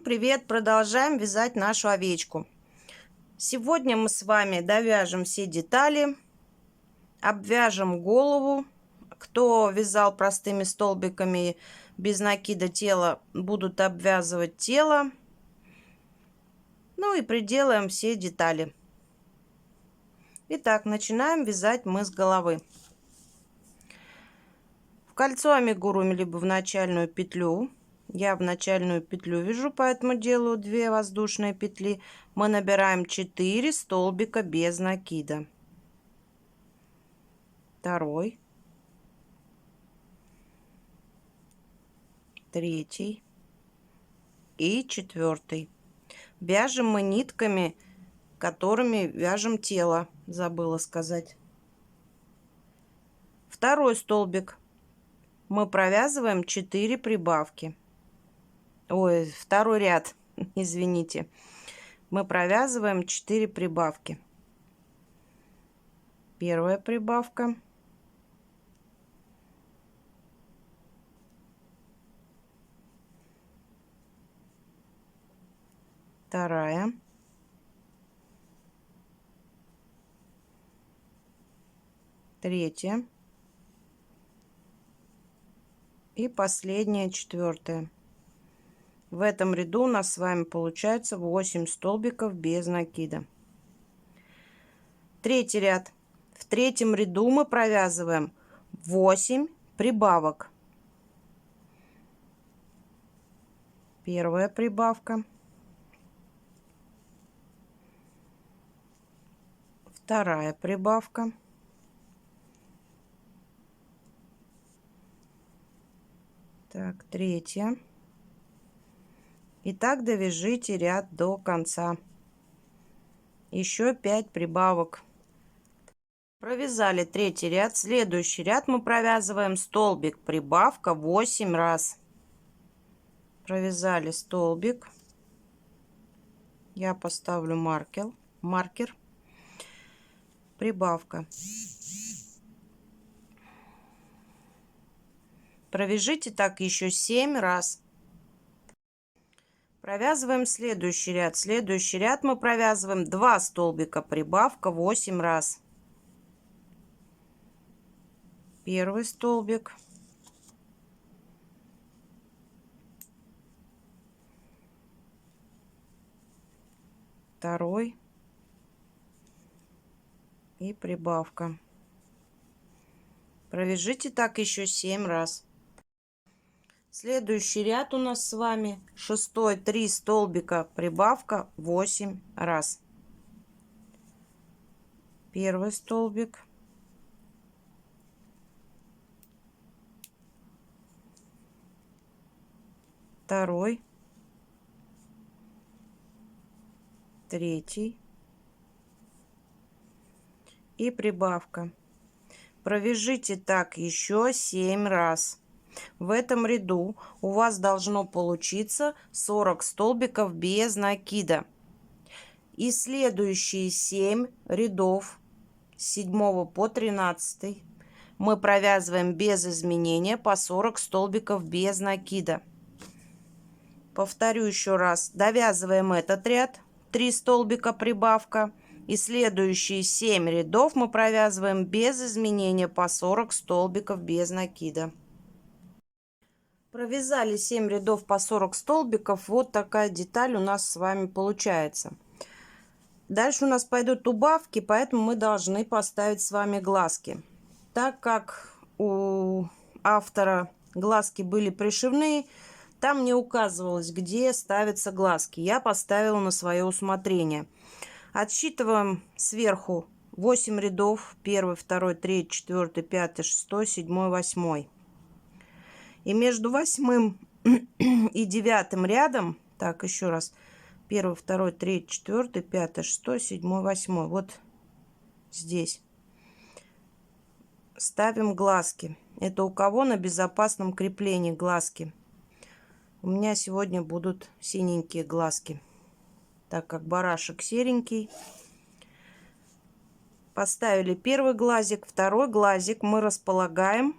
привет! Продолжаем вязать нашу овечку. Сегодня мы с вами довяжем все детали, обвяжем голову. Кто вязал простыми столбиками без накида тела, будут обвязывать тело. Ну и приделаем все детали. Итак, начинаем вязать мы с головы. В кольцо амигуруми либо в начальную петлю. Я в начальную петлю вяжу, поэтому делаю 2 воздушные петли. Мы набираем 4 столбика без накида. Второй, третий и 4. Вяжем мы нитками, которыми вяжем тело, забыла сказать. Второй столбик мы провязываем 4 прибавки. Ой, второй ряд, извините. Мы провязываем 4 прибавки. Первая прибавка. Вторая. Третья. И последняя, 4. В этом ряду у нас с вами получается 8 столбиков без накида. Третий ряд. В третьем ряду мы провязываем 8 прибавок. Первая прибавка. Вторая прибавка. Так, третья. И так довяжите ряд до конца. Еще 5 прибавок. Провязали третий ряд. Следующий ряд мы провязываем столбик, прибавка 8 раз. Провязали столбик. Я поставлю маркер. Прибавка. Провяжите так еще 7 раз. Провязываем следующий ряд. Следующий ряд мы провязываем 2 столбика, прибавка 8 раз. Первый столбик. Второй. И прибавка. Провяжите так еще 7 раз. Следующий ряд у нас с вами 6, 3 столбика, прибавка 8 раз. Первый столбик. Второй. Третий. И прибавка. Провяжите так еще 7 раз. В этом ряду у вас должно получиться 40 столбиков без накида. И следующие 7 рядов с 7 по 13 мы провязываем без изменения по 40 столбиков без накида. Повторю еще раз. Довязываем этот ряд, 3 столбика прибавка. И следующие 7 рядов мы провязываем без изменения по 40 столбиков без накида. Провязали 7 рядов по 40 столбиков. Вот такая деталь у нас с вами получается. Дальше у нас пойдут убавки, поэтому мы должны поставить с вами глазки. Так как у автора глазки были пришивные, там не указывалось, где ставятся глазки. Я поставила на свое усмотрение. Отсчитываем сверху 8 рядов. 1, 2, 3, 4, 5, 6, 7, 8. И между 8 и 9 рядом, так, еще раз, 1, 2, 3, 4, 5, 6, 7, 8, вот здесь ставим глазки. Это у кого на безопасном креплении глазки. У меня сегодня будут синенькие глазки, так как барашек серенький. Поставили первый глазик, второй глазик мы располагаем,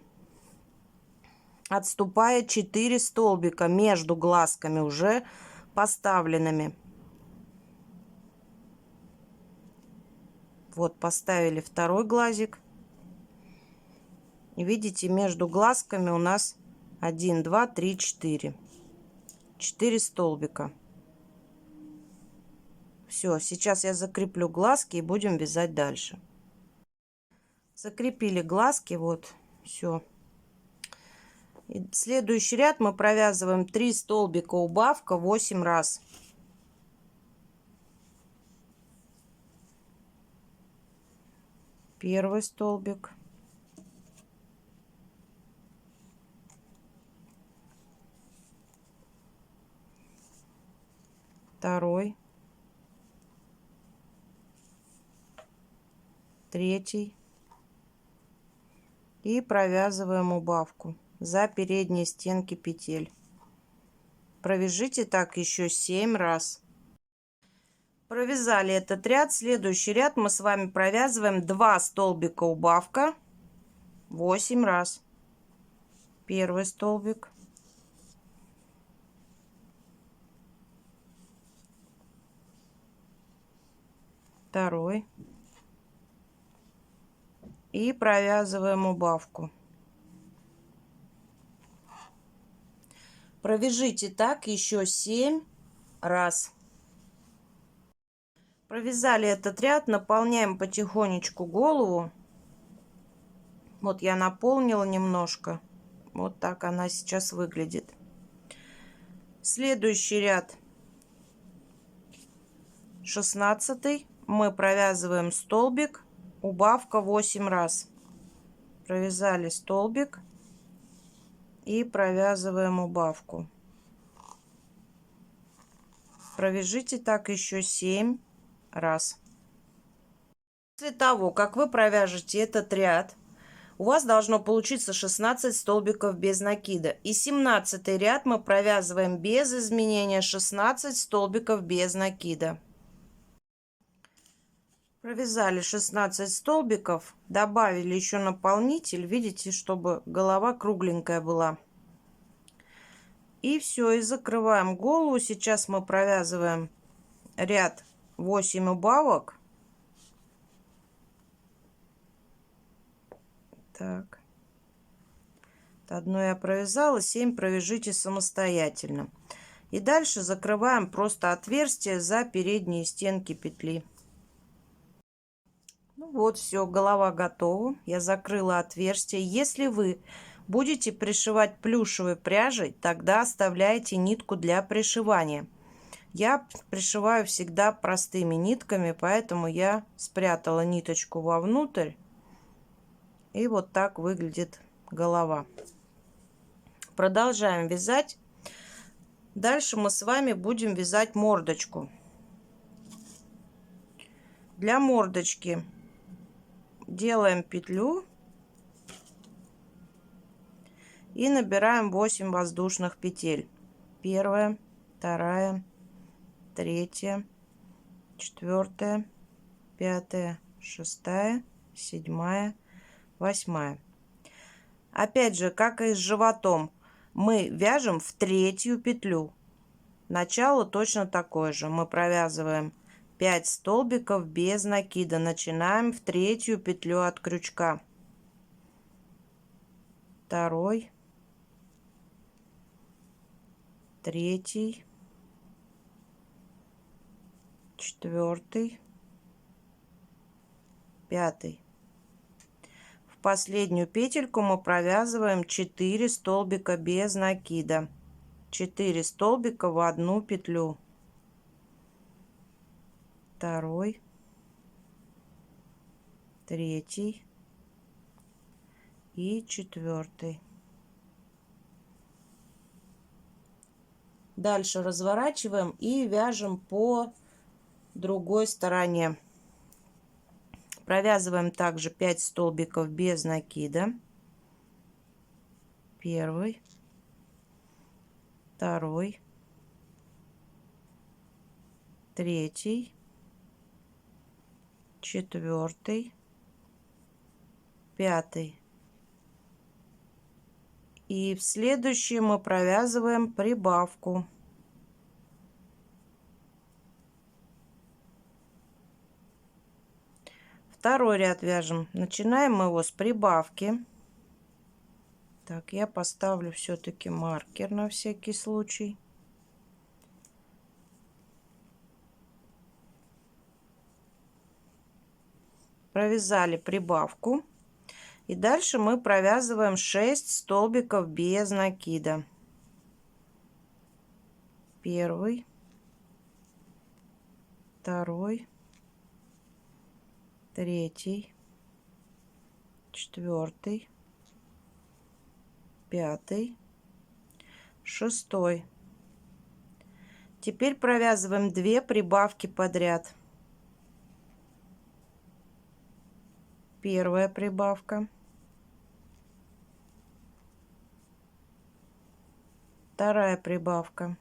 отступая 4 столбика между глазками, уже поставленными. Вот поставили второй глазик. И видите, между глазками у нас 1, 2, 3, 4. 4 столбика. Все, сейчас я закреплю глазки и будем вязать дальше. Закрепили глазки, вот, все. И следующий ряд мы провязываем 3 столбика убавка 8 раз. Первый столбик. Второй. Третий. И провязываем убавку за передние стенки петель. Провяжите так еще 7 раз. Провязали этот ряд. Следующий ряд мы с вами провязываем 2 столбика убавка 8 раз. Первый столбик. Второй. И провязываем убавку. Провяжите так еще 7 раз. Провязали этот ряд, наполняем потихонечку голову. Вот я наполнила немножко. Вот так она сейчас выглядит. Следующий ряд 16. Мы провязываем столбик, убавка 8 раз. Провязали столбик и провязываем убавку. Провяжите так еще 7 раз. После того, как вы провяжете этот ряд, у вас должно получиться 16 столбиков без накида. И 17 ряд мы провязываем без изменения 16 столбиков без накида. Провязали 16 столбиков, добавили еще наполнитель, видите, чтобы голова кругленькая была. И все, и закрываем голову. Сейчас мы провязываем ряд 8 убавок. Так. Одну я провязала, 7 провяжите самостоятельно. И дальше закрываем просто отверстие за передние стенки петли. Ну вот, все, голова готова. Я закрыла отверстие. Если вы будете пришивать плюшевой пряжей, тогда оставляйте нитку для пришивания. Я пришиваю всегда простыми нитками, поэтому я спрятала ниточку вовнутрь. И вот так выглядит голова. Продолжаем вязать. Дальше мы с вами будем вязать мордочку. Для мордочки делаем петлю и набираем 8 воздушных петель. Первая, вторая, третья, четвертая, пятая, шестая, седьмая, 8. Опять же, как и с животом, мы вяжем в третью петлю. Начало точно такое же. Мы провязываем 5 столбиков без накида. Начинаем в третью петлю от крючка. Второй, третий, четвертый, пятый. В последнюю петельку мы провязываем 4 столбика без накида. 4 столбика в одну петлю. Второй, третий и четвертый. Дальше разворачиваем и вяжем по другой стороне. Провязываем также 5 столбиков без накида. Первый, второй, третий, четвертый, пятый. И в следующий мы провязываем прибавку. Второй ряд вяжем. Начинаем мы его с прибавки. Так, я поставлю все-таки маркер на всякий случай. Провязали прибавку. И дальше мы провязываем 6 столбиков без накида. Первый, второй, третий, четвертый, пятый, шестой. Теперь провязываем 2 прибавки подряд. Первая прибавка, вторая прибавка.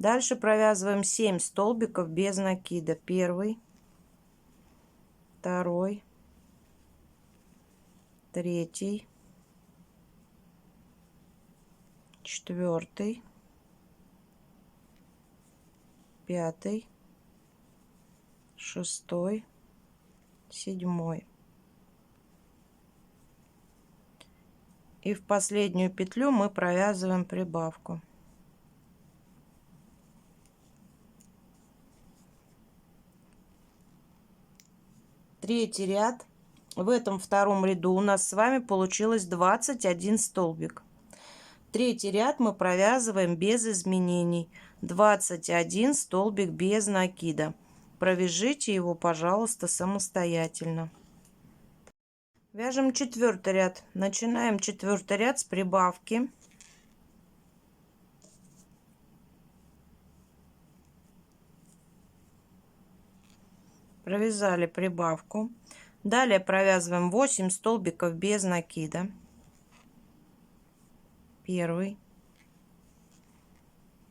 Дальше провязываем 7 столбиков без накида. Первый, второй, третий, четвертый, пятый, шестой, седьмой. И в последнюю петлю мы провязываем прибавку. Третий ряд. В этом втором ряду у нас с вами получилось 21 столбик. Третий ряд мы провязываем без изменений. 21 столбик без накида. Провяжите его, пожалуйста, самостоятельно. Вяжем четвертый ряд. Начинаем четвертый ряд с прибавки. Провязали прибавку. Далее провязываем 8 столбиков без накида. Первый,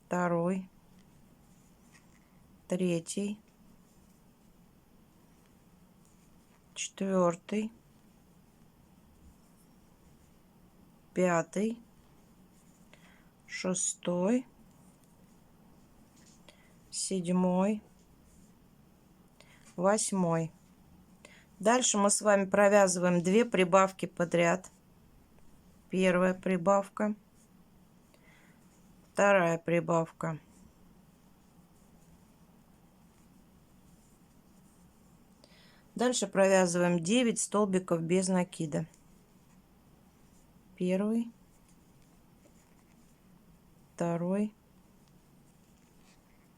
второй, третий, четвертый, пятый, шестой, седьмой, восьмой. Дальше мы с вами провязываем 2 прибавки подряд. Первая прибавка, вторая прибавка. Дальше провязываем 9 столбиков без накида. Первый, второй,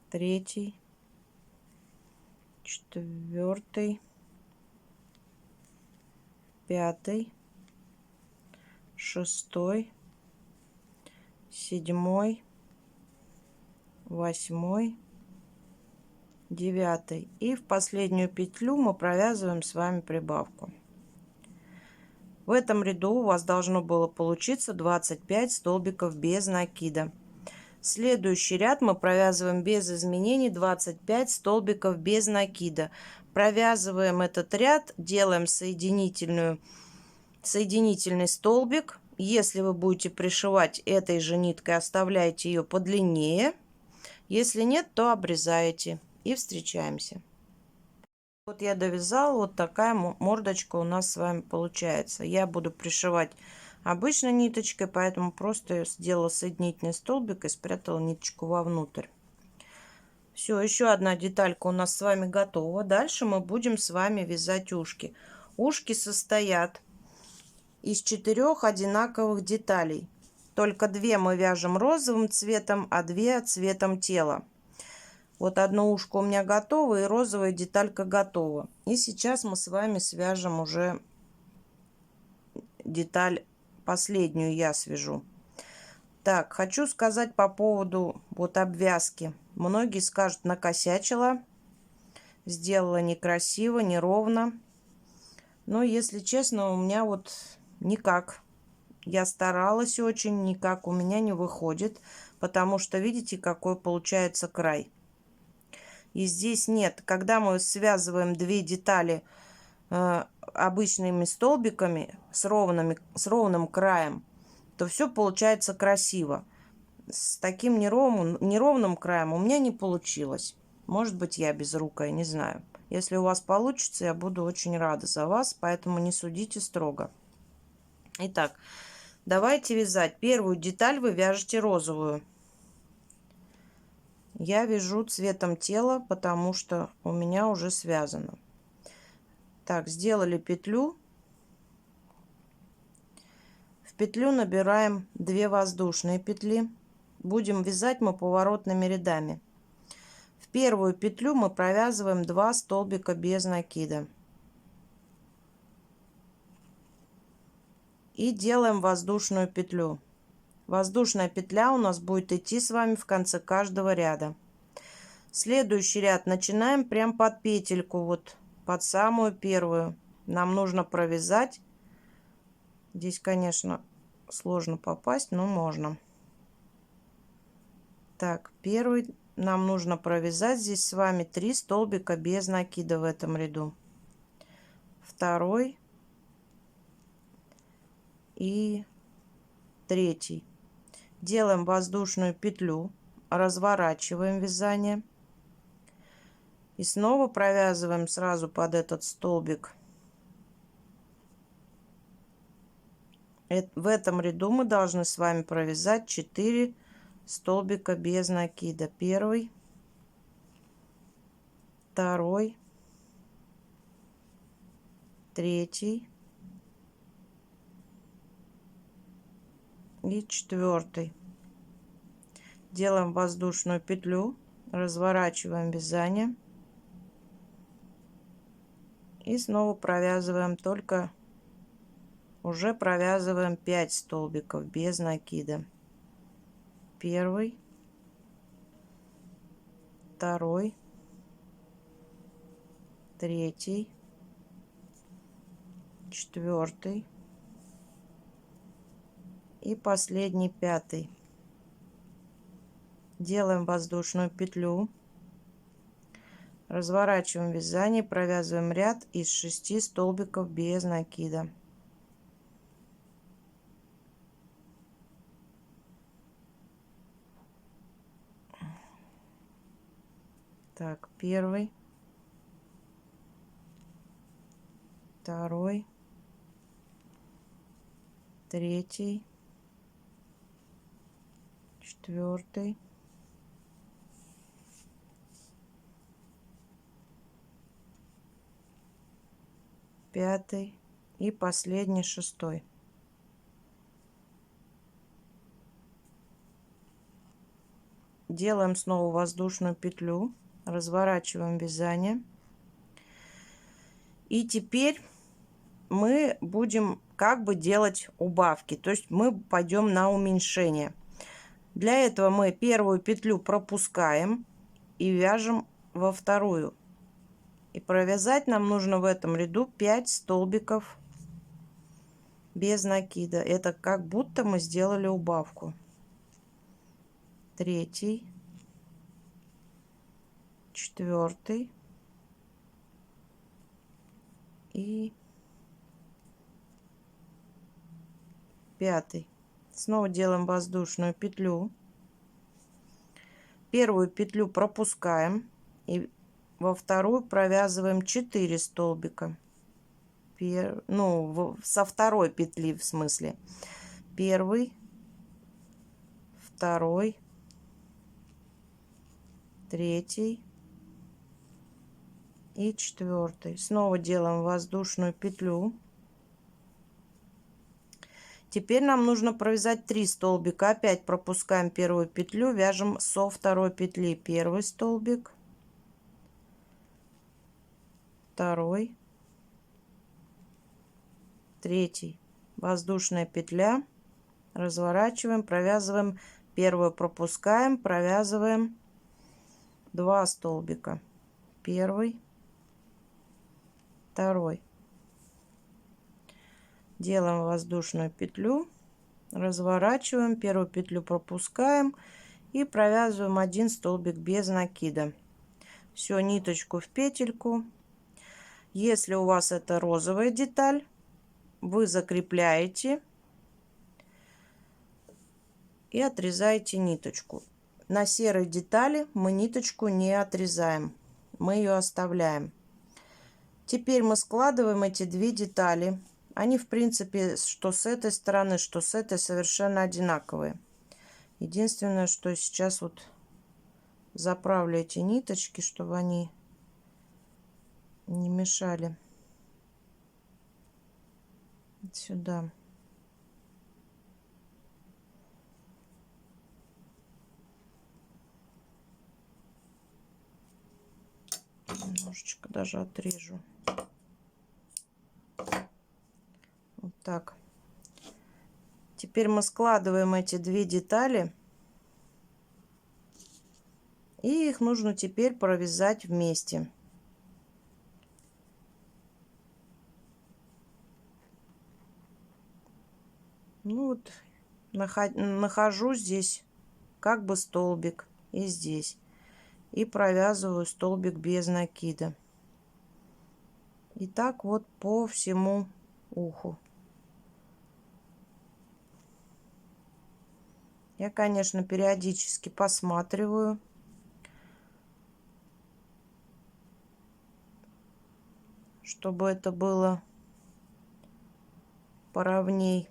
третий, четвертый, пятый, шестой, седьмой, восьмой, девятый. И в последнюю петлю мы провязываем с вами прибавку. В этом ряду у вас должно было получиться 25 столбиков без накида. Следующий ряд мы провязываем без изменений 25 столбиков без накида. Провязываем этот ряд, делаем соединительный столбик. Если вы будете пришивать этой же ниткой, оставляйте ее подлиннее. Если нет, то обрезаете. И встречаемся. Вот я довязала, вот такая мордочка у нас с вами получается. Я буду пришивать обычной ниточкой, поэтому просто сделала соединительный столбик и спрятала ниточку вовнутрь. Все, еще одна деталька у нас с вами готова. Дальше мы будем с вами вязать ушки. Ушки состоят из 4 одинаковых деталей. Только 2 мы вяжем розовым цветом, а 2 цветом тела. Вот одно ушко у меня готово, и розовая деталька готова. И сейчас мы с вами свяжем уже деталь, последнюю я свяжу. Так, хочу сказать по поводу вот обвязки. Многие скажут, накосячила, сделала некрасиво, неровно. Но, если честно, у меня вот никак. Я старалась очень, никак у меня не выходит, потому что видите, какой получается край. И здесь нет, когда мы связываем 2 детали обычными столбиками с ровным краем, то все получается красиво. С таким неровным краем у меня не получилось. Может быть, я безрукая, не знаю. Если у вас получится, я буду очень рада за вас, поэтому не судите строго. Итак, давайте вязать. Первую деталь вы вяжете розовую. Я вяжу цветом тела, потому что у меня уже связано. Так, сделали петлю. В петлю набираем 2 воздушные петли. Будем вязать мы поворотными рядами. В первую петлю мы провязываем 2 столбика без накида. И делаем воздушную петлю. Воздушная петля у нас будет идти с вами в конце каждого ряда. Следующий ряд начинаем прям под петельку, вот под самую первую. Нам нужно провязать. Здесь, конечно, сложно попасть, но можно. Так, первый нам нужно провязать здесь с вами 3 столбика без накида в этом ряду. Второй и третий. Делаем воздушную петлю, разворачиваем вязание и снова провязываем сразу под этот столбик. В этом ряду мы должны с вами провязать 4 столбика без накида. Первый, второй, третий и четвертый. Делаем воздушную петлю, разворачиваем вязание и снова провязываем, только уже провязываем 5 столбиков без накида. Первый, второй, третий, четвертый и последний, 5. Делаем воздушную петлю, разворачиваем вязание, провязываем ряд из 6 столбиков без накида. Так, первый, второй, третий, четвертый, пятый и последний, 6. Делаем снова воздушную петлю, разворачиваем вязание. И теперь мы будем как бы делать убавки, то есть мы пойдем на уменьшение. Для этого мы первую петлю пропускаем и вяжем во вторую. И провязать нам нужно в этом ряду 5 столбиков без накида. Это как будто мы сделали убавку. Третий, четвертый и 5. Снова делаем воздушную петлю. Первую петлю пропускаем и во вторую провязываем 4 столбика. Со второй петли, в смысле. Первый, второй, третий и четвертый. Снова делаем воздушную петлю. Теперь нам нужно провязать 3 столбика. Опять пропускаем первую петлю, вяжем со второй петли. Первый столбик, второй, третий. Воздушная петля, разворачиваем, провязываем. Первую пропускаем, провязываем 2 столбика. Первый, второй. Делаем воздушную петлю, разворачиваем, первую петлю пропускаем и провязываем 1 столбик без накида. Все, ниточку в петельку. Если у вас это розовая деталь, вы закрепляете и отрезаете ниточку. На серой детали мы ниточку не отрезаем, мы ее оставляем. Теперь мы складываем эти две детали. Они, в принципе, что с этой стороны, что с этой, совершенно одинаковые. Единственное, что сейчас вот заправлю эти ниточки, чтобы они не мешали. Сюда. Немножечко даже отрежу. Вот так. Теперь мы складываем эти две детали. И их нужно теперь провязать вместе. Ну вот, нахожу здесь как бы столбик и здесь. И провязываю столбик без накида. И так вот по всему уху. Я, конечно, периодически посматриваю. Чтобы это было поровней.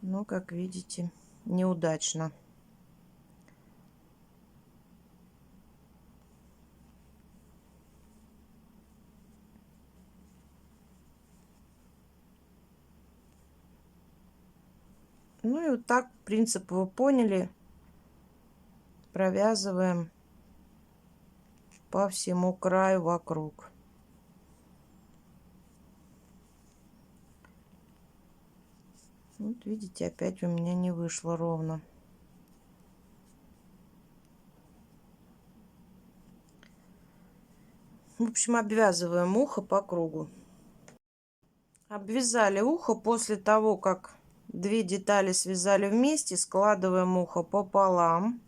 Но, как видите, неудачно. Ну и вот так, принцип вы поняли. Провязываем по всему краю вокруг. Вот видите, опять у меня не вышло ровно. В общем, обвязываем ухо по кругу. Обвязали ухо. После того, как две детали связали вместе, складываем ухо пополам.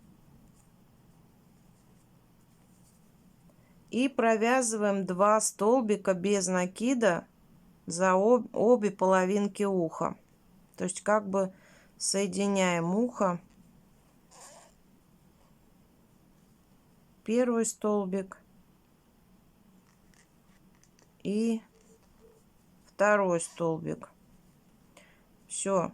И провязываем 2 столбика без накида за обе половинки уха. То есть как бы соединяем ухо. Первый столбик и второй столбик. Все,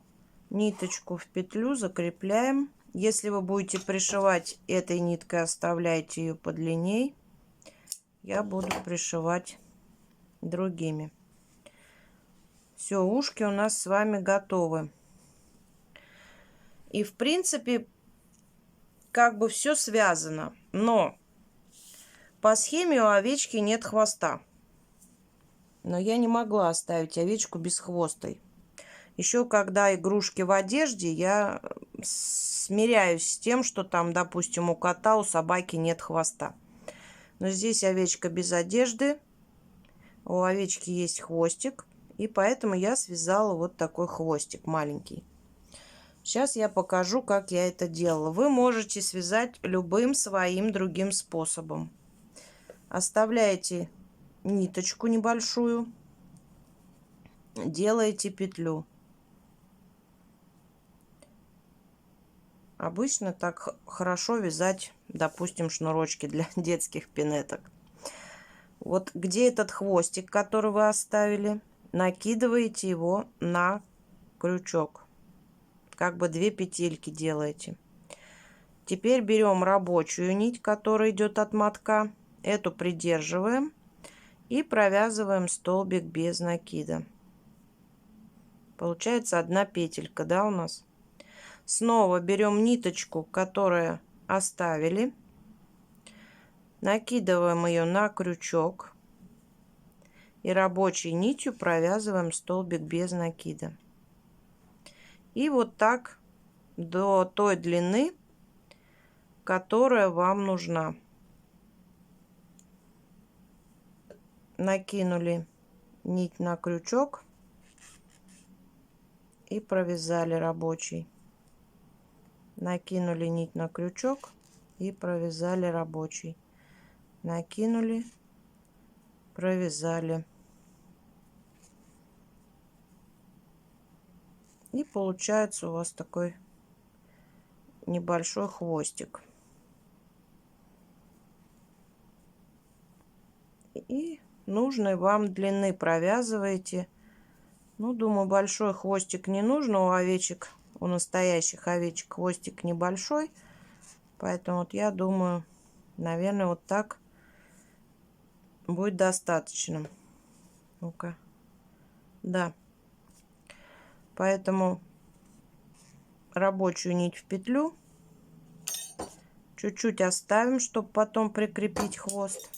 ниточку в петлю закрепляем. Если вы будете пришивать этой ниткой, оставляйте ее подлинней. Я буду пришивать другими. Все, ушки у нас с вами готовы. И в принципе, как бы все связано. Но по схеме у овечки нет хвоста. Но я не могла оставить овечку без хвоста. Еще когда игрушки в одежде, я смиряюсь с тем, что там, допустим, у кота, у собаки нет хвоста. Но здесь овечка без одежды. У овечки есть хвостик. И поэтому я связала вот такой хвостик маленький. Сейчас я покажу, как я это делала. Вы можете связать любым своим другим способом. Оставляете ниточку небольшую. Делаете петлю. Обычно так хорошо вязать, допустим, шнурочки для детских пинеток. Вот где этот хвостик, который вы оставили, накидываете его на крючок. Как бы 2 петельки делаете. Теперь берем рабочую нить, которая идет от мотка. Эту придерживаем и провязываем столбик без накида. Получается 1 петелька, да, у нас? Снова берем ниточку, которую оставили. Накидываем ее на крючок. И рабочей нитью провязываем столбик без накида. И вот так до той длины, которая вам нужна. Накинули нить на крючок и провязали рабочий. Накинули нить на крючок и провязали рабочий. Накинули, провязали. И получается у вас такой небольшой хвостик. И нужной вам длины провязываете. Ну, думаю, большой хвостик не нужно у овечек, у настоящих овечек хвостик небольшой. Поэтому вот я думаю, наверное, вот так будет достаточно. Ну-ка. Да. Поэтому рабочую нить в петлю. Чуть-чуть оставим, чтобы потом прикрепить хвост.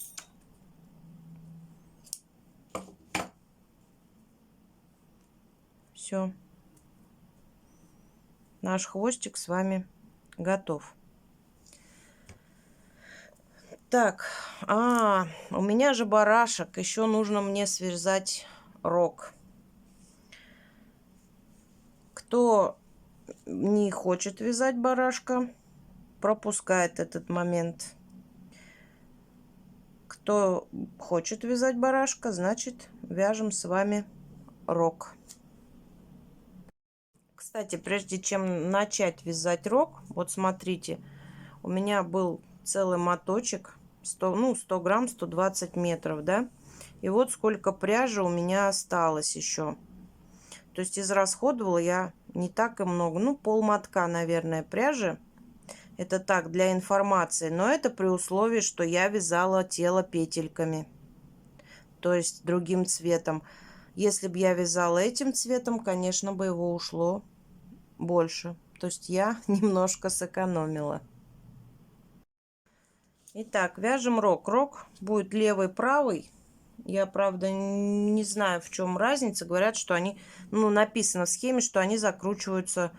Все. Наш хвостик с вами готов. Так, у меня же барашек. Еще нужно мне связать рог. Кто не хочет вязать барашка, пропускает этот момент. Кто хочет вязать барашка, значит, вяжем с вами рог. Кстати, прежде чем начать вязать рог, вот смотрите, у меня был целый моточек, 100 грамм, 120 метров, да? И вот сколько пряжи у меня осталось еще. То есть израсходовала я не так и много, ну, полмотка, наверное, пряжи. Это так, для информации, но это при условии, что я вязала тело петельками, то есть другим цветом. Если бы я вязала этим цветом, конечно бы его ушло больше. То есть я немножко сэкономила. Итак, вяжем рог. Рог будет левый-правый. Я, правда, не знаю, в чем разница. Говорят, что они, ну, написано в схеме, что они закручиваются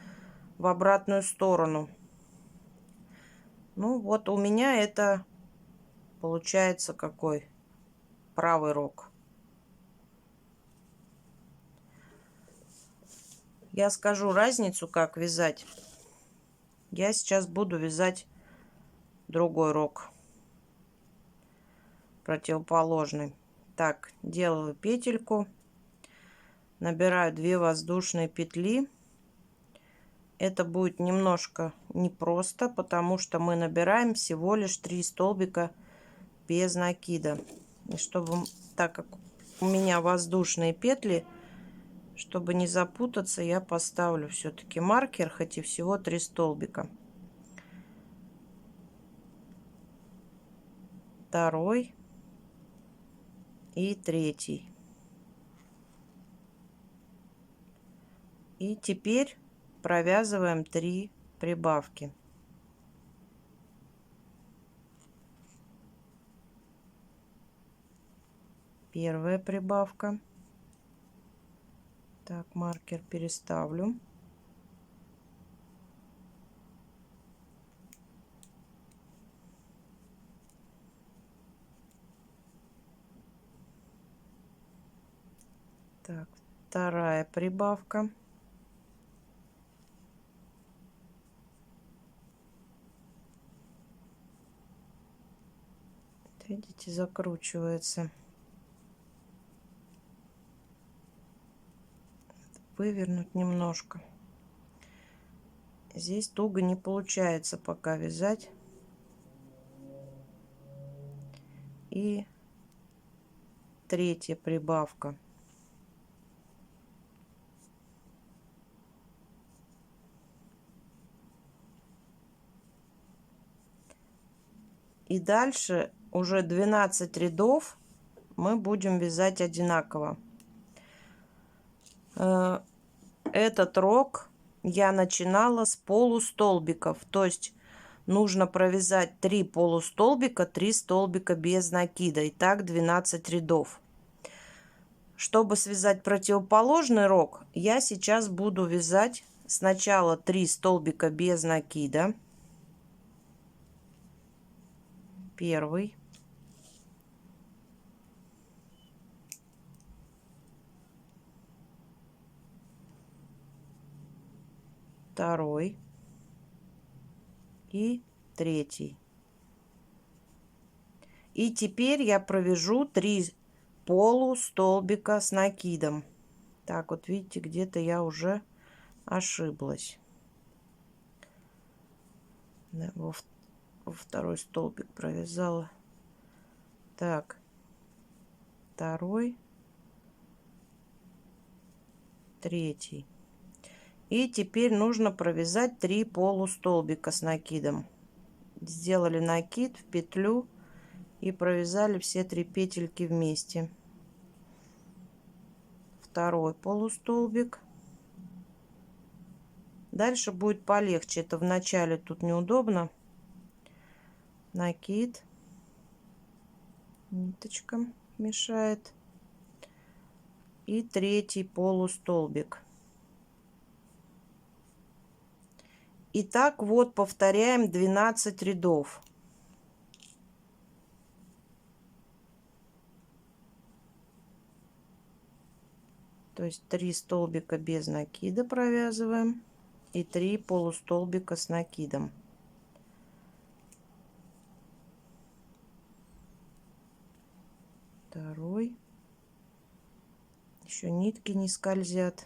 в обратную сторону. Ну, вот у меня это получается какой? Правый рог. Я скажу разницу, как вязать. Я сейчас буду вязать другой рог, противоположный. Так, делаю петельку, набираю 2 воздушные петли. Это будет немножко непросто, потому что мы набираем всего лишь 3 столбика без накида. И чтобы, так как у меня воздушные петли, чтобы не запутаться, я поставлю все-таки маркер, хоть и всего 3 столбика. Второй и третий. И теперь провязываем 3 прибавки. Первая прибавка. Так, маркер переставлю. Так, вторая прибавка. Видите, закручивается. Вывернуть немножко. Здесь туго не получается пока вязать. И третья прибавка. И дальше уже 12 рядов мы будем вязать одинаково. Этот рог я начинала с полустолбиков, то есть нужно провязать 3 полустолбика, 3 столбика без накида, и так 12 рядов. Чтобы связать противоположный рог, я сейчас буду вязать сначала 3 столбика без накида. Первый. Второй. И третий. И теперь я провяжу 3 полустолбика с накидом. Так, вот видите, где-то я уже ошиблась. Да, во второй столбик провязала. Так. второй, третий. И теперь нужно провязать 3 полустолбика с накидом. Сделали накид в петлю и провязали все 3 петельки вместе. Второй полустолбик. Дальше будет полегче. Это в начале тут неудобно. Накид. Ниточка мешает. И третий полустолбик. И так вот повторяем 12 рядов. То есть 3 столбика без накида провязываем и 3 полустолбика с накидом. Второй. Еще нитки не скользят.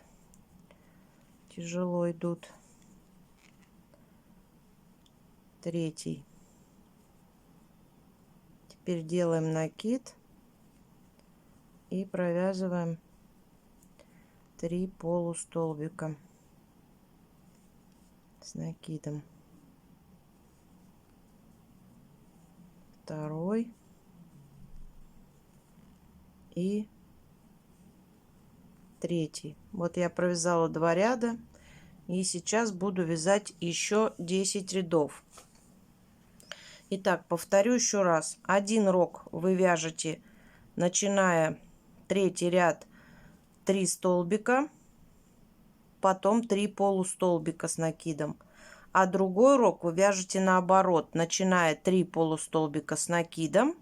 Тяжело идут. Третий. Теперь делаем накид и провязываем 3 полустолбика с накидом. Второй и третий. Вот я провязала 2 ряда и сейчас буду вязать еще 10 рядов. Итак, повторю еще раз. Один рог вы вяжете, начиная 3-й ряд, 3 столбика, потом 3 полустолбика с накидом. А другой рог вы вяжете наоборот, начиная 3 полустолбика с накидом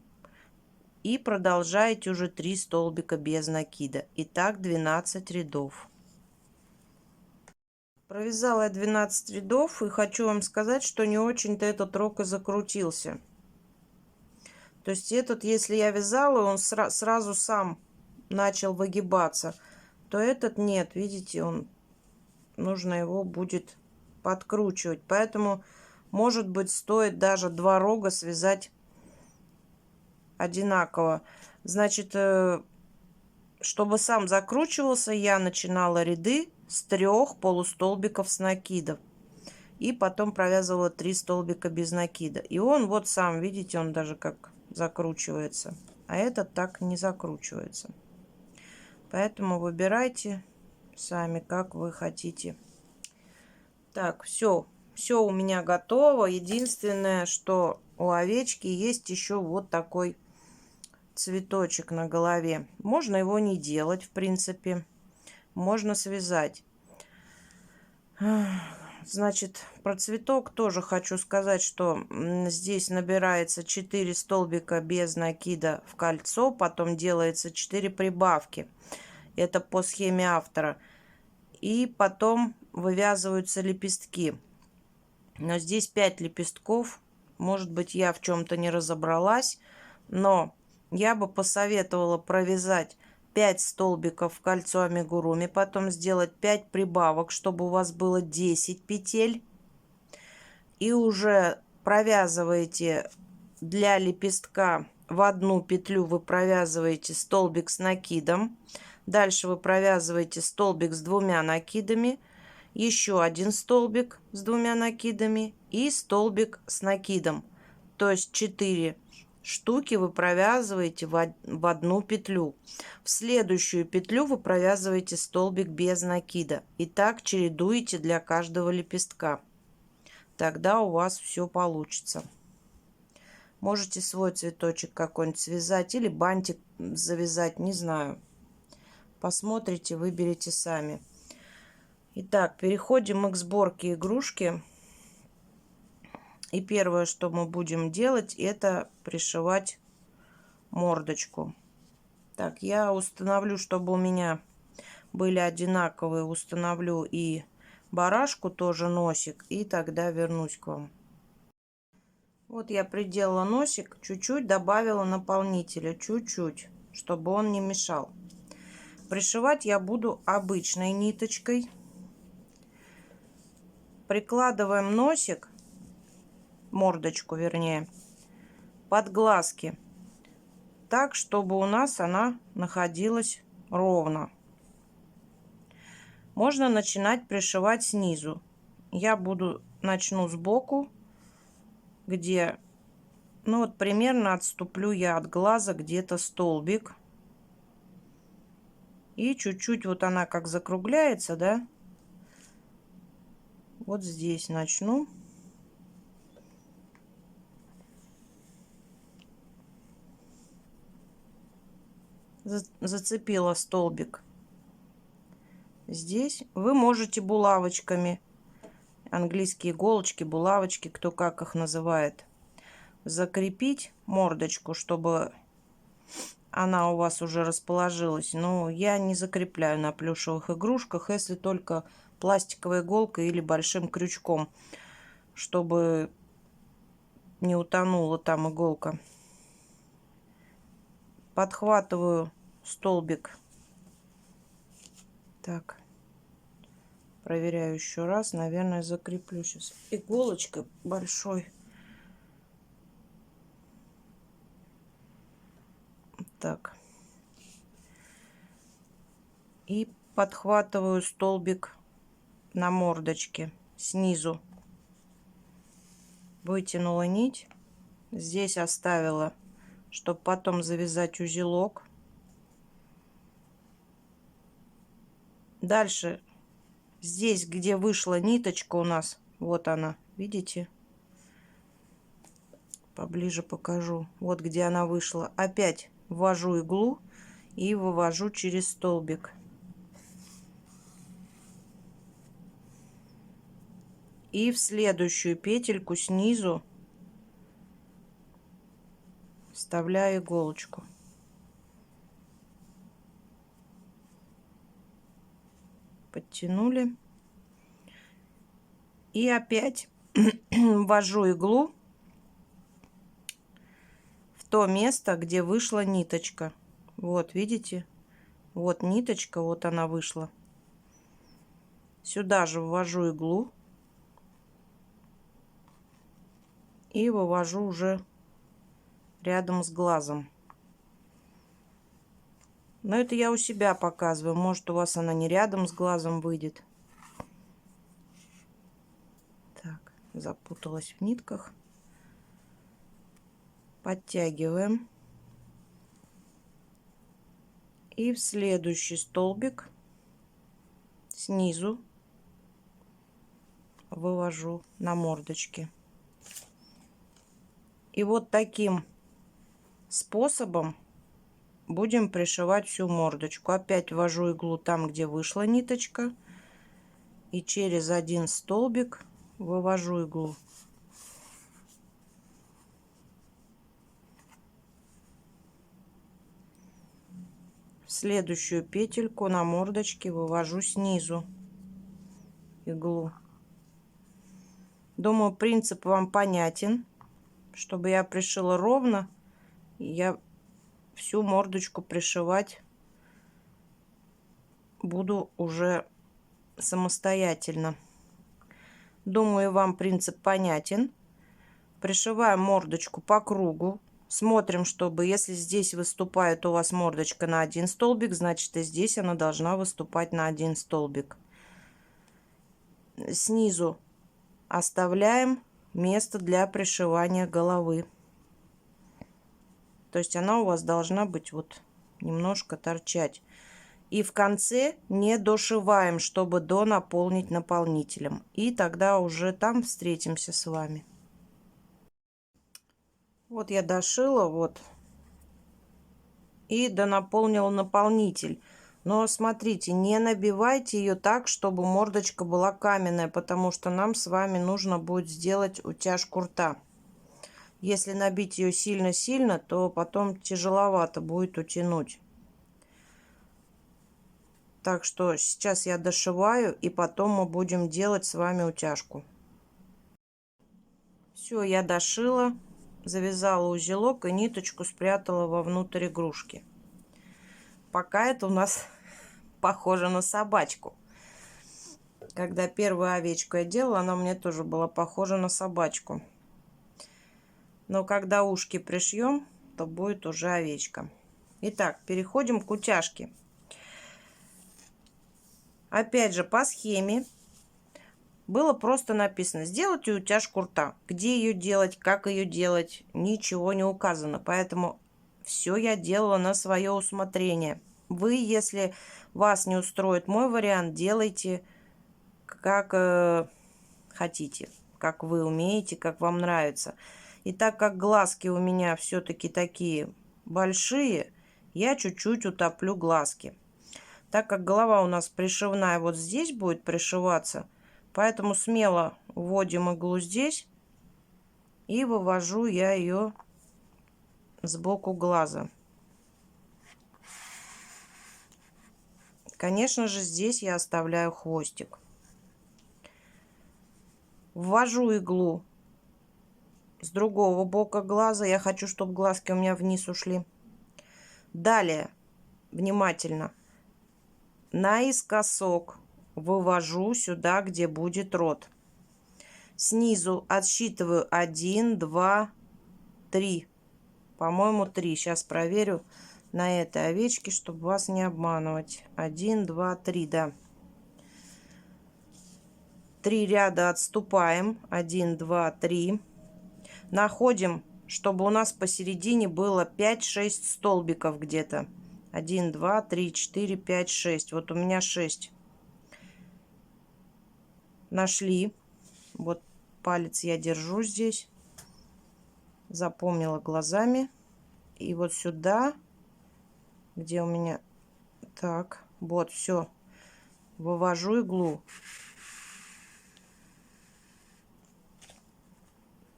и продолжаете уже 3 столбика без накида. Итак, 12 рядов. Провязала я 12 рядов и хочу вам сказать, что не очень-то этот рог и закрутился. То есть этот, если я вязала, он сразу сам начал выгибаться, то этот нет, видите, он нужно его будет подкручивать. Поэтому, может быть, стоит даже 2 рога связать одинаково. Значит, чтобы сам закручивался, я начинала ряды с 3 полустолбиков с накидом. И потом провязывала 3 столбика без накида. И он вот сам, видите, он даже как закручивается. А этот так не закручивается. Поэтому выбирайте сами, как вы хотите. Так, все у меня готово. Единственное, что у овечки есть еще вот такой цветочек на голове. Можно его не делать, в принципе. Можно связать. Значит, про цветок тоже хочу сказать, что здесь набирается 4 столбика без накида в кольцо, потом делается 4 прибавки. Это по схеме автора. И потом вывязываются лепестки. Но здесь 5 лепестков. Может быть, я в чем-то не разобралась, но я бы посоветовала провязать 5 столбиков в кольцо амигуруми, потом сделать 5 прибавок, чтобы у вас было 10 петель. И уже провязываете для лепестка в одну петлю, вы провязываете столбик с накидом. Дальше вы провязываете столбик с 2 накидами, еще один столбик с 2 накидами и столбик с накидом. То есть 4 штуки вы провязываете в одну петлю. В следующую петлю вы провязываете столбик без накида. И так чередуете для каждого лепестка. Тогда у вас все получится. Можете свой цветочек какой-нибудь связать или бантик завязать, не знаю. Посмотрите, выберите сами. Итак, переходим мы к сборке игрушки. И первое, что мы будем делать, это пришивать мордочку. Так, я установлю, чтобы у меня были одинаковые, установлю и барашку тоже носик, и тогда вернусь к вам. Вот я приделала носик, чуть-чуть добавила наполнителя, чуть-чуть, чтобы он не мешал. Пришивать я буду обычной ниточкой. Прикладываем носик, мордочку вернее, под глазки. так, чтобы у нас она находилась ровно. Можно начинать пришивать снизу. Я начну сбоку, где, ну вот примерно отступлю я от глаза где-то столбик. И чуть-чуть вот она как закругляется, да? Вот здесь начну. Зацепила столбик. Здесь вы можете булавочками, английские иголочки, булавочки, кто как их называет, закрепить мордочку, чтобы она у вас уже расположилась. Но я не закрепляю на плюшевых игрушках, если только пластиковой иголкой или большим крючком, чтобы не утонула там иголка. Подхватываю столбик. Так, проверяю еще раз. Наверное, закреплю сейчас иголочкой большой. Так. И подхватываю столбик на мордочке снизу. Вытянула нить. Здесь оставила, чтобы потом завязать узелок. Дальше здесь, где вышла ниточка у нас, вот она, видите? Поближе покажу. Вот где она вышла. Опять ввожу иглу и вывожу через столбик. И в следующую петельку снизу вставляю иголочку. Подтянули. И опять ввожу иглу в то место, где вышла ниточка. Вот, видите? Вот ниточка, вот она вышла. Сюда же ввожу иглу. И вывожу уже рядом с глазом. Но это я у себя показываю. Может, у вас она не рядом с глазом выйдет. Так, запуталась в нитках. Подтягиваем. И в следующий столбик снизу вывожу на мордочке. И вот таким способом будем пришивать всю мордочку. Опять ввожу иглу там, где вышла ниточка. И через один столбик вывожу иглу. В следующую петельку на мордочке вывожу снизу иглу. Думаю, принцип вам понятен. Чтобы я пришила ровно, я всю мордочку пришивать буду уже самостоятельно. Думаю, вам принцип понятен. Пришиваем мордочку по кругу. Смотрим, чтобы если здесь выступает у вас мордочка на один столбик, значит и здесь она должна выступать на один столбик. Снизу оставляем место для пришивания головы. То есть она у вас должна быть вот немножко торчать. И в конце не дошиваем, чтобы донаполнить наполнителем. И тогда уже там встретимся с вами. Вот я дошила, вот. И донаполнила наполнитель. Но смотрите, не набивайте ее так, чтобы мордочка была каменная, потому что нам с вами нужно будет сделать утяжку рта. Если набить ее сильно-сильно, то потом тяжеловато будет утянуть. Так что сейчас я дошиваю, и потом мы будем делать с вами утяжку. Все, я дошила, завязала узелок и ниточку спрятала вовнутрь игрушки. Пока это у нас похоже на собачку. Когда первую овечку я делала, она мне тоже была похожа на собачку. Но когда ушки пришьем, то будет уже овечка. Итак, переходим к утяжке. Опять же, по схеме было просто написано: сделайте утяжку рта. Где ее делать, как ее делать, ничего не указано. Поэтому все я делала на свое усмотрение. Вы, если вас не устроит мой вариант, делайте как хотите, как вы умеете, как вам нравится. И так как глазки у меня все-таки такие большие, я чуть-чуть утоплю глазки. Так как голова у нас пришивная вот здесь будет пришиваться, поэтому смело вводим иглу здесь и вывожу я ее сбоку глаза. Конечно же, здесь я оставляю хвостик. Ввожу иглу с другого бока глаза. Я хочу, чтобы глазки у меня вниз ушли. Далее, внимательно, наискосок вывожу сюда, где будет рот. Снизу отсчитываю 1, 2, 3. По-моему, 3. Сейчас проверю на этой овечке, чтобы вас не обманывать. 1, 2, 3, да. 3 ряда отступаем. 1, 2, 3. Находим, чтобы у нас посередине было 5-6 столбиков где-то. 1, 2, 3, 4, 5, 6. Вот у меня 6. Нашли. Вот палец я держу здесь. Запомнила глазами. И вот сюда, где у меня... Так, вот, все. Вывожу иглу.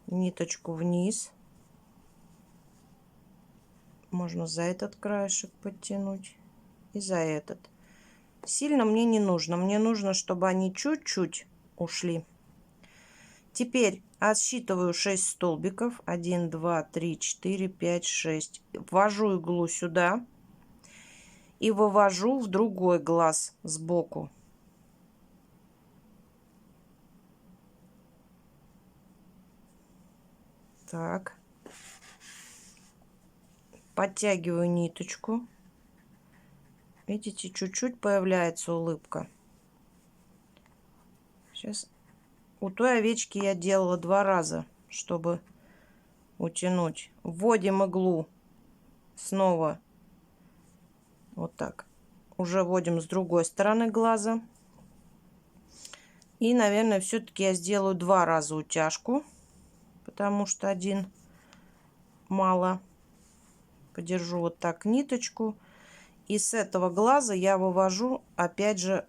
Ниточку вниз. Можно за этот краешек подтянуть и за этот. Сильно мне не нужно. Мне нужно, чтобы они чуть-чуть ушли. Теперь отсчитываю 6 столбиков. 1, 2, 3, 4, 5, 6. Ввожу иглу сюда и вывожу в другой глаз сбоку. Так. Подтягиваю ниточку. Видите, чуть-чуть появляется улыбка. Сейчас у той овечки я делала 2 раза, чтобы утянуть. Вводим иглу снова. Вот так. Уже вводим с другой стороны глаза. И, наверное, все-таки я сделаю 2 раза утяжку, потому что 1 мало. Подержу вот так ниточку. И с этого глаза я вывожу опять же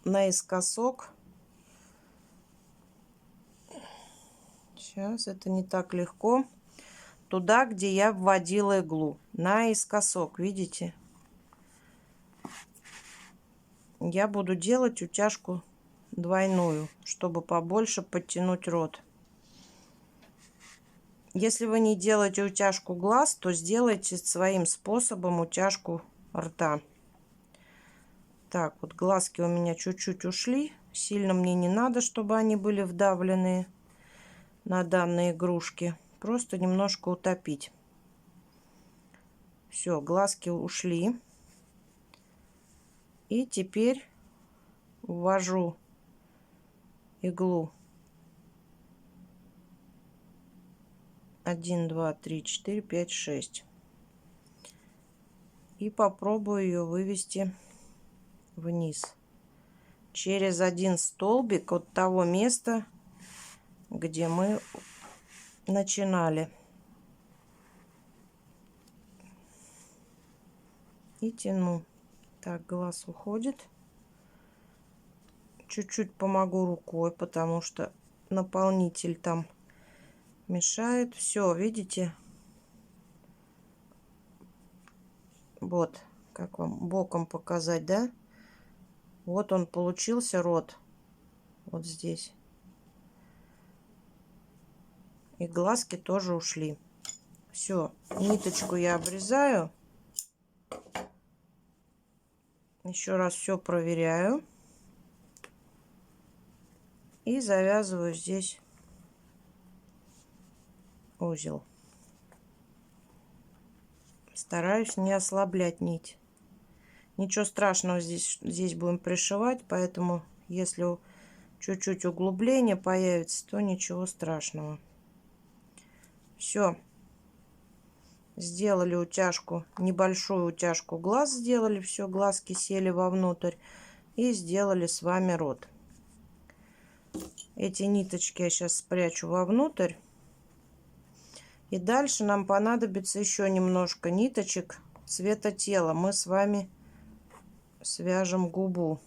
наискосок. Сейчас, это не так легко. Туда, где я вводила иглу. Наискосок, видите? Я буду делать утяжку двойную, чтобы побольше подтянуть рот. Если вы не делаете утяжку глаз, то сделайте своим способом утяжку рта. Так, вот глазки у меня чуть-чуть ушли. Сильно мне не надо, чтобы они были вдавленные на данные игрушки. Просто немножко утопить. Все, глазки ушли. И теперь ввожу иглу. 1, 2, 3, 4, 5, 6. И попробую ее вывести вниз. Через один столбик от того места, где мы начинали. И тяну. Так, глаз уходит. Чуть-чуть помогу рукой, потому что наполнитель там мешает. Все, видите? Вот, как вам боком показать, да? Вот он получился, рот. Вот здесь. И глазки тоже ушли. Все, ниточку я обрезаю. Еще раз все проверяю. И завязываю здесь узел. Стараюсь не ослаблять нить. Ничего страшного, здесь будем пришивать, поэтому если чуть-чуть углубление появится, то ничего страшного. Все. Сделали утяжку, небольшую утяжку глаз сделали, все, глазки сели вовнутрь. И сделали с вами рот. Эти ниточки я сейчас спрячу вовнутрь. И дальше нам понадобится еще немножко ниточек цвета тела. Мы с вами свяжем губу.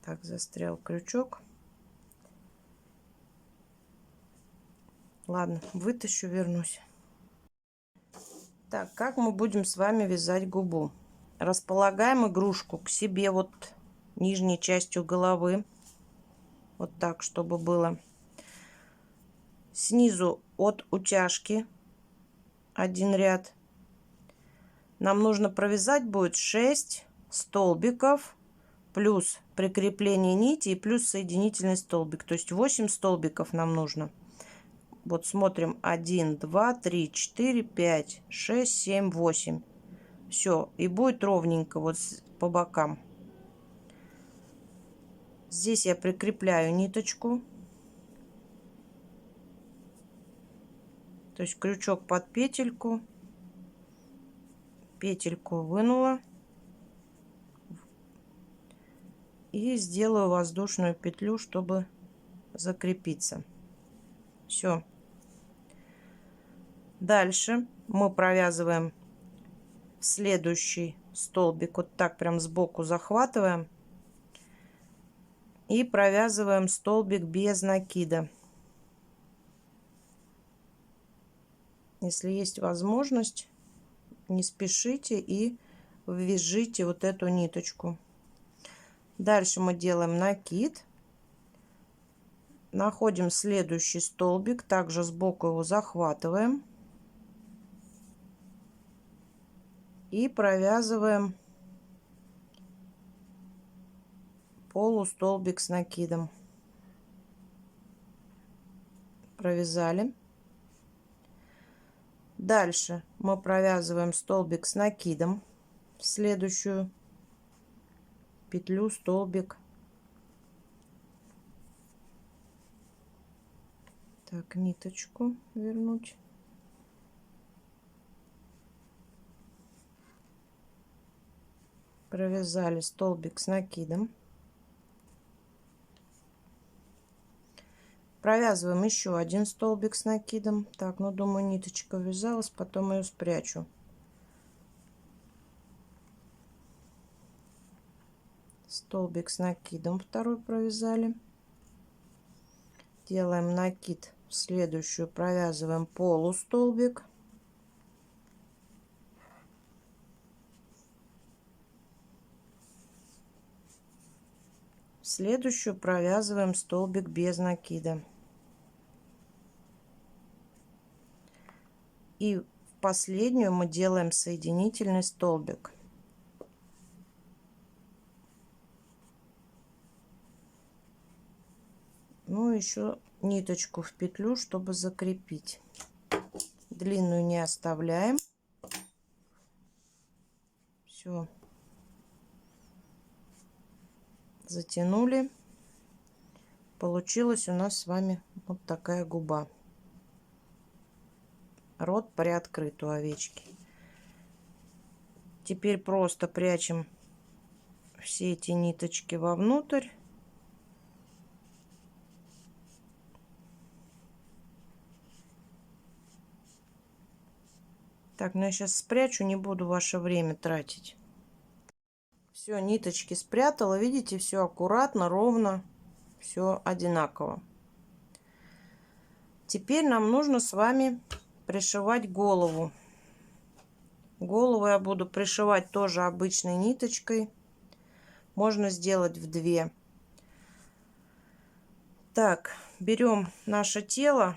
Так, застрял крючок. Ладно, вытащу, вернусь. Так, как мы будем с вами вязать губу? Располагаем игрушку к себе вот нижней частью головы. Вот так, чтобы было. Снизу от утяжки один ряд. Нам нужно провязать будет 6 столбиков плюс прикрепление нити и плюс соединительный столбик. То есть 8 столбиков нам нужно. Вот смотрим: 1, 2, 3, 4, 5, 6, 7, 8. Все, и будет ровненько вот по бокам. Здесь я прикрепляю ниточку. То есть крючок под петельку. Петельку вынула. И сделаю воздушную петлю, чтобы закрепиться. Все. Дальше мы провязываем следующий столбик. Вот так прям сбоку захватываем. И провязываем столбик без накида. Если есть возможность, не спешите и ввяжите вот эту ниточку. Дальше мы делаем накид. Находим следующий столбик. Также сбоку его захватываем. И провязываем полустолбик с накидом. Провязали. Дальше мы провязываем столбик с накидом в следующую петлю, столбик. Так, ниточку вернуть. Провязали столбик с накидом. Провязываем еще один столбик с накидом. Так, ну думаю, ниточка ввязалась, потом ее спрячу. Столбик с накидом второй провязали. Делаем накид в следующую, провязываем полустолбик. В следующую провязываем столбик без накида. И в последнюю мы делаем соединительный столбик. Ну, еще ниточку в петлю, чтобы закрепить. Длинную не оставляем. Все. Затянули. Получилась у нас с вами вот такая губа. Рот приоткрыт у овечки. Теперь просто прячем все эти ниточки вовнутрь. Так, ну я сейчас спрячу, не буду ваше время тратить. Все, ниточки спрятала. Видите, все аккуратно, ровно, все одинаково. Теперь нам нужно с вами пришивать голову. Голову я буду пришивать тоже обычной ниточкой. Можно сделать в 2. Так, берем наше тело.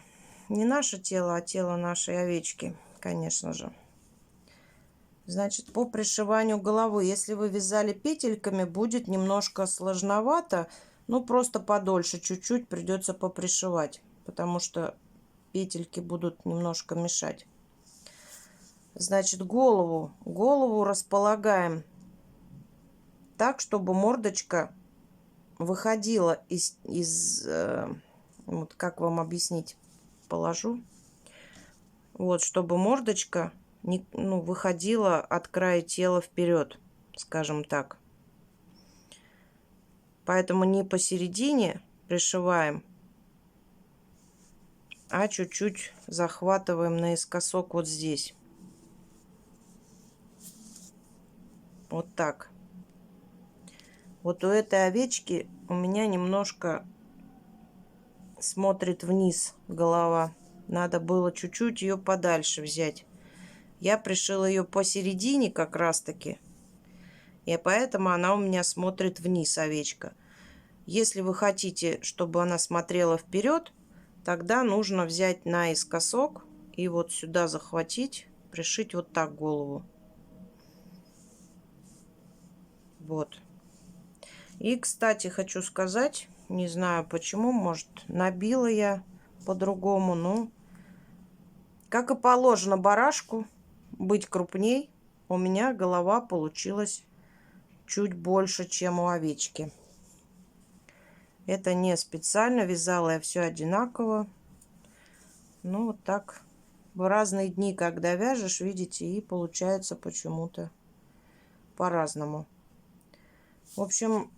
Не наше тело, а тело нашей овечки, конечно же. Значит, по пришиванию головы, если вы вязали петельками, будет немножко сложновато. Ну, просто подольше чуть-чуть придется попришивать, потому что петельки будут немножко мешать. Значит, голову располагаем так, чтобы мордочка выходила вот как вам объяснить, положу. Вот, чтобы мордочка выходила от края тела вперед, скажем так. Поэтому не посередине пришиваем, а чуть-чуть захватываем наискосок вот здесь. Вот так. Вот у этой овечки у меня немножко смотрит вниз голова. Надо было чуть-чуть ее подальше взять. Я пришила ее посередине как раз-таки. И поэтому она у меня смотрит вниз, овечка. Если вы хотите, чтобы она смотрела вперед, тогда нужно взять наискосок и вот сюда захватить, пришить вот так голову. Вот. И, кстати, хочу сказать, не знаю почему, может, набила я по-другому, но, как и положено барашку, быть крупней, у меня голова получилась чуть больше, чем у овечки. Это не специально, вязала я все одинаково. Ну, вот так в разные дни, когда вяжешь, видите, и получается почему-то по-разному. В общем,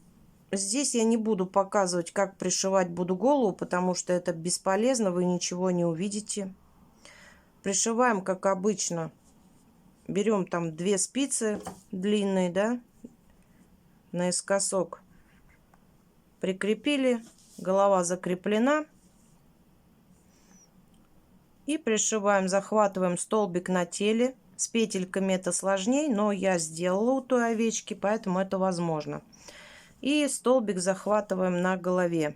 здесь я не буду показывать, как пришивать буду голову, потому что это бесполезно, вы ничего не увидите. Пришиваем, как обычно. Берем там 2 спицы длинные, да, наискосок. Прикрепили, голова закреплена. И пришиваем, захватываем столбик на теле. С петельками это сложнее, но я сделала у той овечки, поэтому это возможно. И столбик захватываем на голове.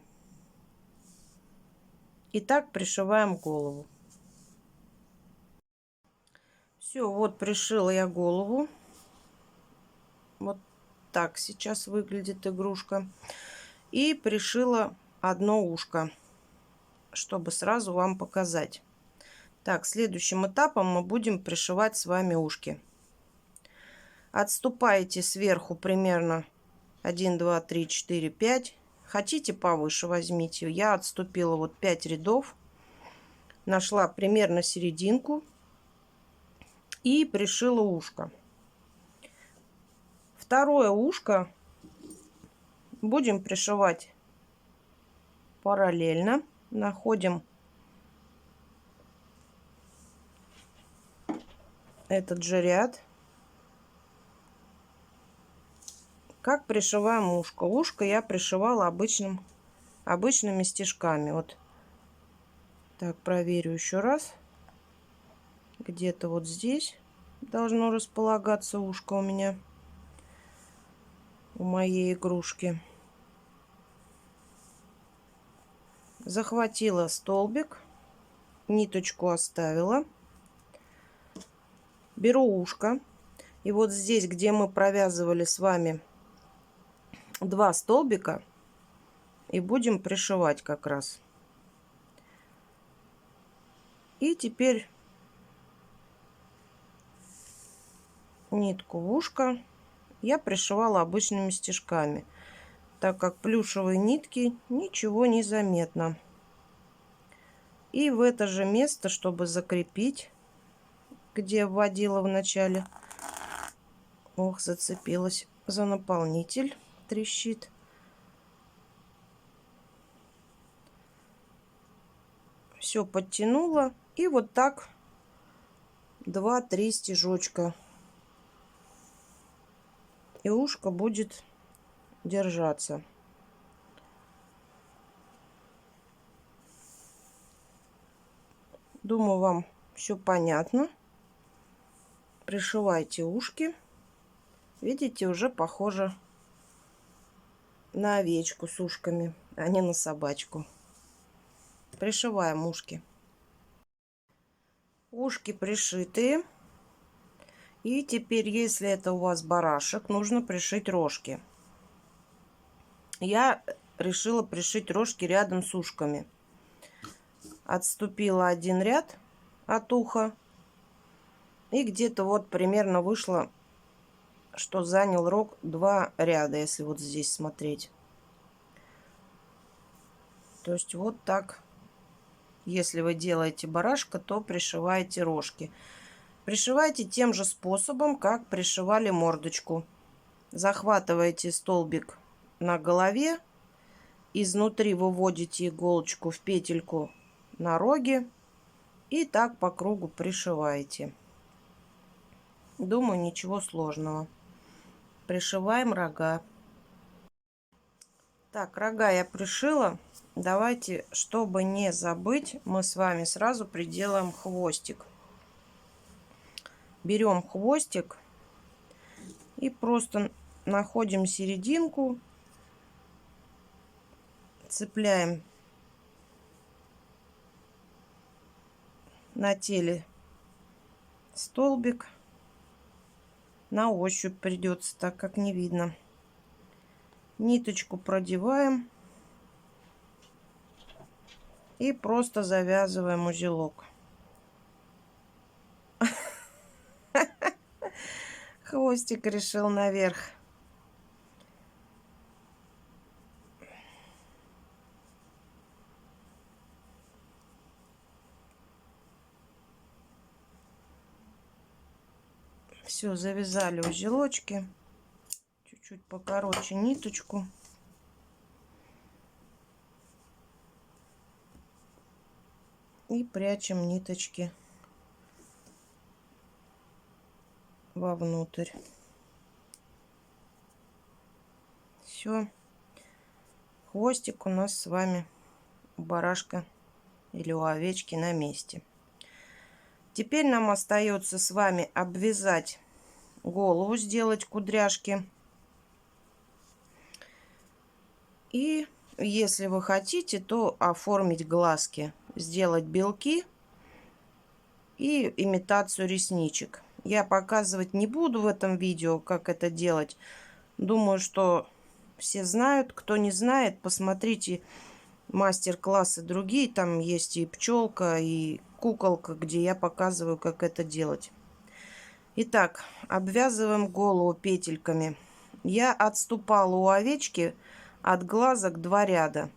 И так пришиваем голову. Все, вот пришила я голову. Вот так сейчас выглядит игрушка. И пришила одно ушко, чтобы сразу вам показать. Так, следующим этапом мы будем пришивать с вами ушки. Отступаете сверху примерно 1, 2, 3, 4, 5. Хотите повыше, возьмите. Я отступила вот 5 рядов. Нашла примерно серединку. И пришила ушко. Второе ушко будем пришивать параллельно. Находим этот же ряд. Как пришиваем ушко? Ушко я пришивала обычными стежками. Вот так, проверю еще раз. Где-то вот здесь должно располагаться ушко у меня, у моей игрушки. Захватила столбик, ниточку оставила. Беру ушко. И вот здесь, где мы провязывали с вами 2 столбика, и будем пришивать как раз. И теперь нитку в ушко я пришивала обычными стежками, так как плюшевые нитки ничего не заметно. И в это же место, чтобы закрепить, где вводила в начале, ох, зацепилась за наполнитель, трещит. Все подтянула, и вот так 2-3 стежочка, и ушко будет держаться. Думаю, вам все понятно. Пришивайте ушки. Видите, уже похоже на овечку с ушками, а не на собачку. Пришиваем ушки. Ушки пришитые. И теперь, если это у вас барашек, нужно пришить рожки. Я решила пришить рожки рядом с ушками. Отступила один ряд от уха. И где-то вот примерно вышло, что занял рог 2 ряда, если вот здесь смотреть. То есть вот так. Если вы делаете барашка, то пришиваете рожки. Пришивайте тем же способом, как пришивали мордочку. Захватываете столбик на голове. Изнутри выводите иголочку в петельку на роге. И так по кругу пришиваете. Думаю, ничего сложного. Пришиваем рога. Так, рога я пришила. Давайте, чтобы не забыть, мы с вами сразу приделаем хвостик. Берем хвостик и просто находим серединку, цепляем на теле столбик. На ощупь придется, так как не видно. Ниточку продеваем и просто завязываем узелок. Хвостик решил наверх. Все, завязали узелочки. Чуть-чуть покороче ниточку. И прячем ниточки вовнутрь. Все. Хвостик у нас с вами у барашка или у овечки на месте. Теперь нам остается с вами обвязать голову, сделать кудряшки. И если вы хотите, то оформить глазки, сделать белки и имитацию ресничек. Я показывать не буду в этом видео, как это делать. Думаю, что все знают. Кто не знает, посмотрите мастер-классы другие. Там есть и пчелка, и куколка, где я показываю, как это делать. Итак, обвязываем голову петельками. Я отступала у овечки от глазок 2 ряда.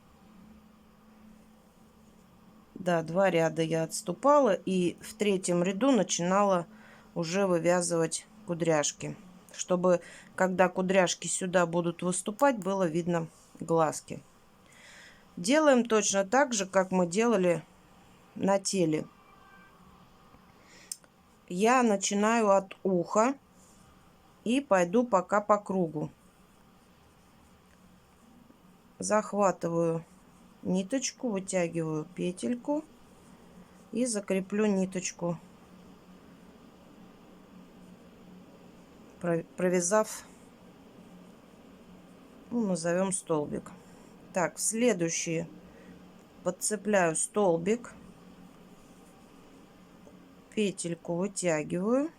Да, 2 ряда я отступала. И в 3-м ряду начинала уже вывязывать кудряшки. Чтобы, когда кудряшки сюда будут выступать, было видно глазки. Делаем точно так же, как мы делали на теле. Я начинаю от уха и пойду пока по кругу. Захватываю ниточку, вытягиваю петельку и закреплю ниточку, провязав, ну, назовем столбик. Так, в следующие подцепляю столбик, петельку вытягиваю,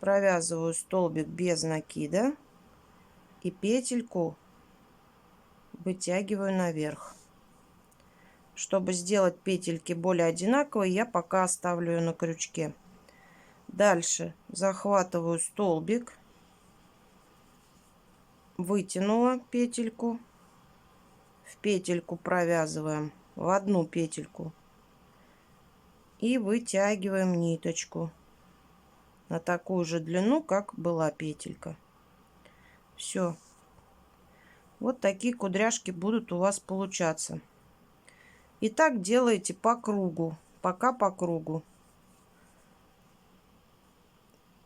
провязываю столбик без накида и петельку вытягиваю наверх. Чтобы сделать петельки более одинаковые, я пока оставлю ее на крючке. Дальше захватываю столбик, вытянула петельку, в петельку провязываем в одну петельку и вытягиваем ниточку на такую же длину, как была петелька. Все. Вот такие кудряшки будут у вас получаться. И так делаете по кругу, пока по кругу.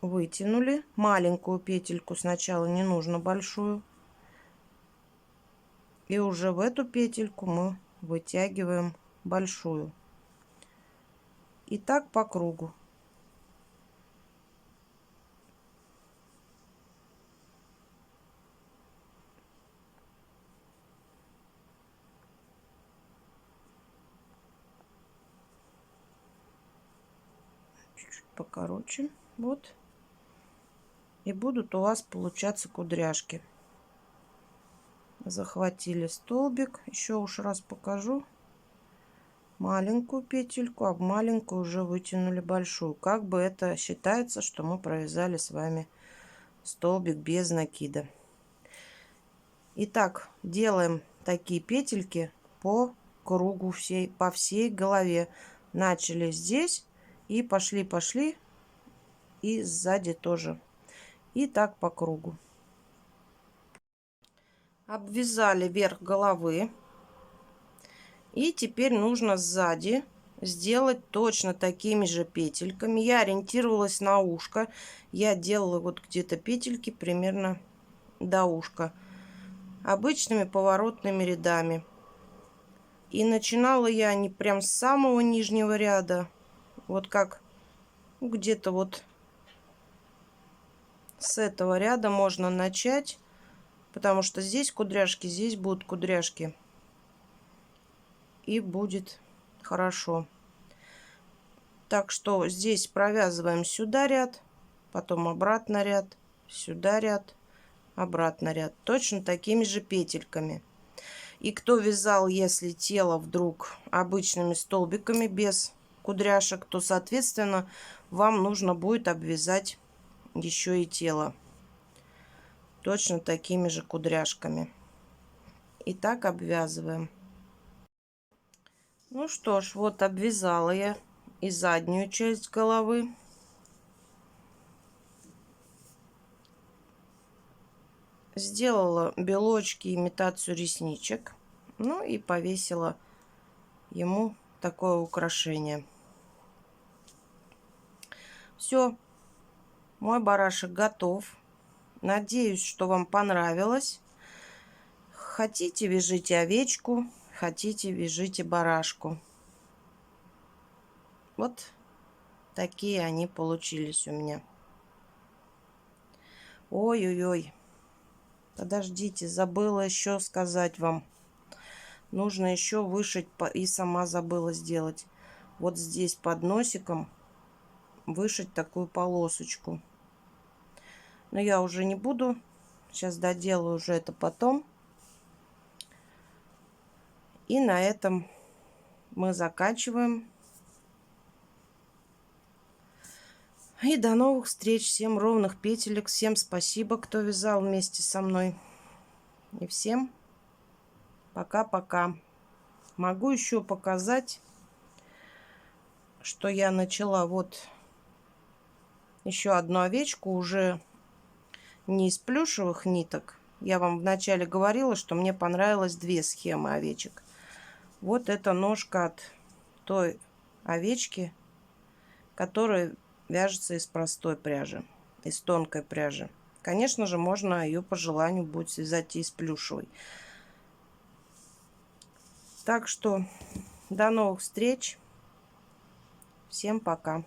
Вытянули маленькую петельку, сначала не нужно большую. И уже в эту петельку мы вытягиваем большую. И так по кругу. Чуть-чуть покороче. Вот. И будут у вас получаться кудряшки. Захватили столбик. Еще уж раз покажу. Маленькую петельку, а в маленькую уже вытянули большую. Как бы это считается, что мы провязали с вами столбик без накида. Итак, делаем такие петельки по кругу по всей голове. Начали здесь и пошли и сзади тоже. И так по кругу. Обвязали верх головы. И теперь нужно сзади сделать точно такими же петельками. Я ориентировалась на ушко. Я делала вот где-то петельки примерно до ушка. Обычными поворотными рядами. И начинала я не прям с самого нижнего ряда. Вот как где-то вот с этого ряда можно начать. Потому что здесь кудряшки, здесь будут кудряшки. И будет хорошо. Так что здесь провязываем сюда ряд, потом обратно ряд, сюда ряд, обратно ряд. Точно такими же петельками. И кто вязал, если тело вдруг обычными столбиками без кудряшек, то, соответственно, вам нужно будет обвязать еще и тело. Точно такими же кудряшками. И так обвязываем. Ну что ж, вот обвязала я и заднюю часть головы. Сделала белочки, имитацию ресничек. Ну и повесила ему такое украшение. Все, мой барашек готов. Надеюсь, что вам понравилось. Хотите, вяжите овечку, хотите, вяжите барашку. Вот такие они получились у меня. Ой-ой-ой. Подождите, забыла еще сказать вам. Нужно еще вышить, и сама забыла сделать. Вот здесь под носиком вышить такую полосочку. Но я уже не буду. Сейчас доделаю уже это потом. И на этом мы заканчиваем. И до новых встреч. Всем ровных петелек. Всем спасибо, кто вязал вместе со мной. И всем пока-пока. Могу еще показать, что я начала вот еще одну овечку уже не из плюшевых ниток. Я вам вначале говорила, что мне понравилось две схемы овечек. Вот эта ножка от той овечки, которая вяжется из простой пряжи, из тонкой пряжи. Конечно же, можно ее по желанию будет связать и из плюшевой. Так что до новых встреч. Всем пока.